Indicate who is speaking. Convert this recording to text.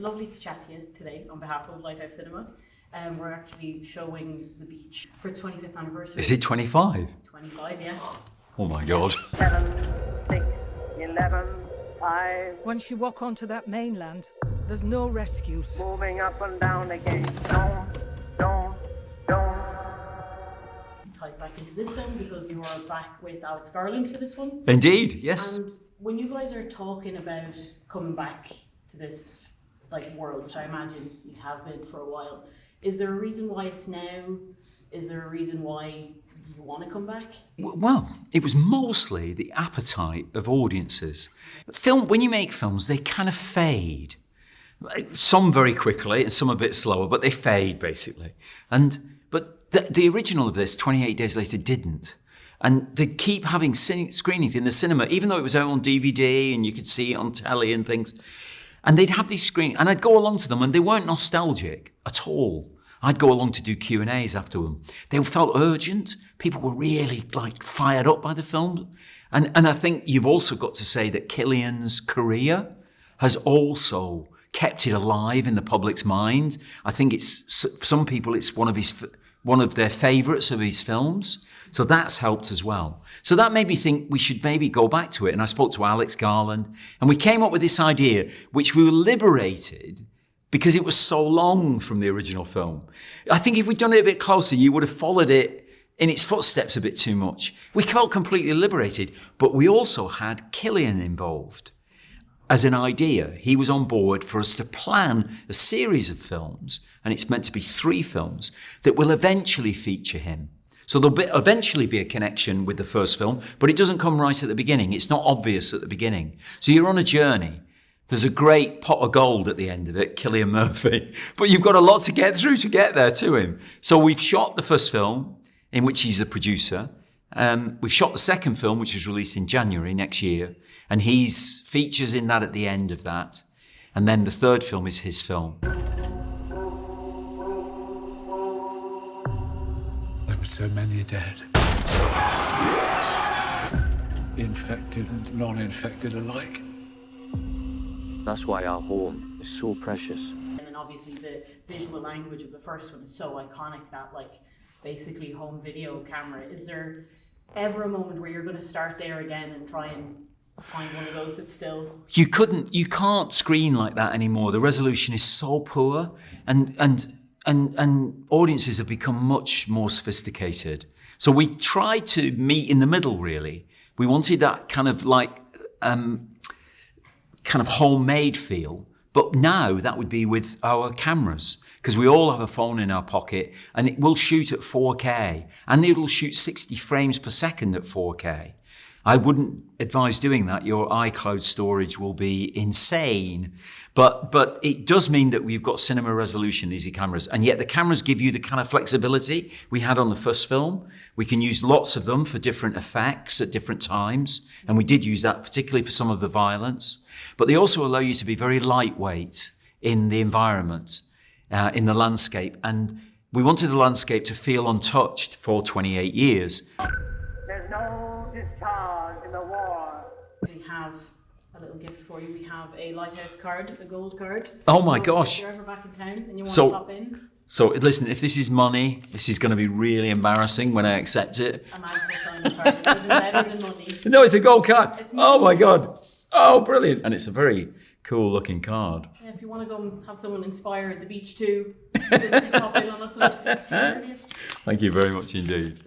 Speaker 1: Lovely to chat to you today on behalf of Lighthouse Cinema. We're actually showing The Beach for its 25th anniversary.
Speaker 2: Is it 25?
Speaker 1: 25, yeah.
Speaker 2: Oh my God.
Speaker 3: 7, 6, 11, 5.
Speaker 4: Once you walk onto that mainland, there's no rescues.
Speaker 3: Moving up and down again. Don't.
Speaker 1: Ties back into this film because you are back with Alex Garland for this one.
Speaker 2: Indeed, yes.
Speaker 1: And when you guys are talking about coming back to this world, which I imagine you have been for a while, is there a reason why it's now? Is there a reason why you want to come back?
Speaker 2: Well, it was mostly the appetite of audiences. When you make films, they kind of fade. Some very quickly and some a bit slower, but they fade basically. But the original of this, 28 Days Later, didn't. And they keep having screenings in the cinema, even though it was out on DVD and you could see it on telly and things. And they'd have these screenings, and I'd go along to them, and they weren't nostalgic at all. I'd go along to do Q&As after them. They felt urgent. People were really fired up by the film. And I think you've also got to say that Cillian's career has also kept it alive in the public's mind. I think for some people, it's one of their favourites of his films. So that's helped as well. So that made me think we should maybe go back to it. And I spoke to Alex Garland, and we came up with this idea, which we were liberated because it was so long from the original film. I think if we'd done it a bit closer, you would have followed it in its footsteps a bit too much. We felt completely liberated, but we also had Cillian involved. As an idea, he was on board for us to plan a series of films, and it's meant to be 3 films, that will eventually feature him. So there'll eventually be a connection with the first film, but it doesn't come right at the beginning. It's not obvious at the beginning. So you're on a journey. There's a great pot of gold at the end of it, Cillian Murphy, but you've got a lot to get through to get there to him. So we've shot the first film, in which he's a producer. We've shot the second film, which is released in January next year, and he's features in that at the end of that. And then the third film is his film.
Speaker 5: There were so many dead. Infected and non-infected alike.
Speaker 6: That's why our home is so precious.
Speaker 1: And then obviously the visual language of the first one is so iconic, that basically home video camera. Is there ever a moment where you're going to start there again and try and find one of those that's still...
Speaker 2: You can't screen like that anymore. The resolution is so poor, and audiences have become much more sophisticated. So we tried to meet in the middle, really. We wanted that kind of homemade feel, but now that would be with our cameras, because we all have a phone in our pocket, and it will shoot at 4K, and it'll shoot 60 frames per second at 4K. I wouldn't advise doing that. Your iCloud storage will be insane. But it does mean that we've got cinema resolution, easy cameras, and yet the cameras give you the kind of flexibility we had on the first film. We can use lots of them for different effects at different times, and we did use that particularly for some of the violence. But they also allow you to be very lightweight in the environment, in the landscape, and we wanted the landscape to feel untouched for 28 years.
Speaker 3: There's no discharge in the war.
Speaker 1: We have a little gift for you. We have a Lighthouse card, a gold card.
Speaker 2: Oh my
Speaker 1: So
Speaker 2: gosh.
Speaker 1: If you're ever back in town and you want
Speaker 2: So-
Speaker 1: to pop in,
Speaker 2: So listen, if this is money, this is going to be really embarrassing when I accept it.
Speaker 1: a magical shiny card. It's even better than money.
Speaker 2: No, it's a gold card.
Speaker 1: It's
Speaker 2: Oh my
Speaker 1: magic.
Speaker 2: God. Oh, brilliant. And it's a very cool looking card.
Speaker 1: Yeah, if you want to go and have someone inspire at the beach too, pop in on us.
Speaker 2: Thank you very much indeed.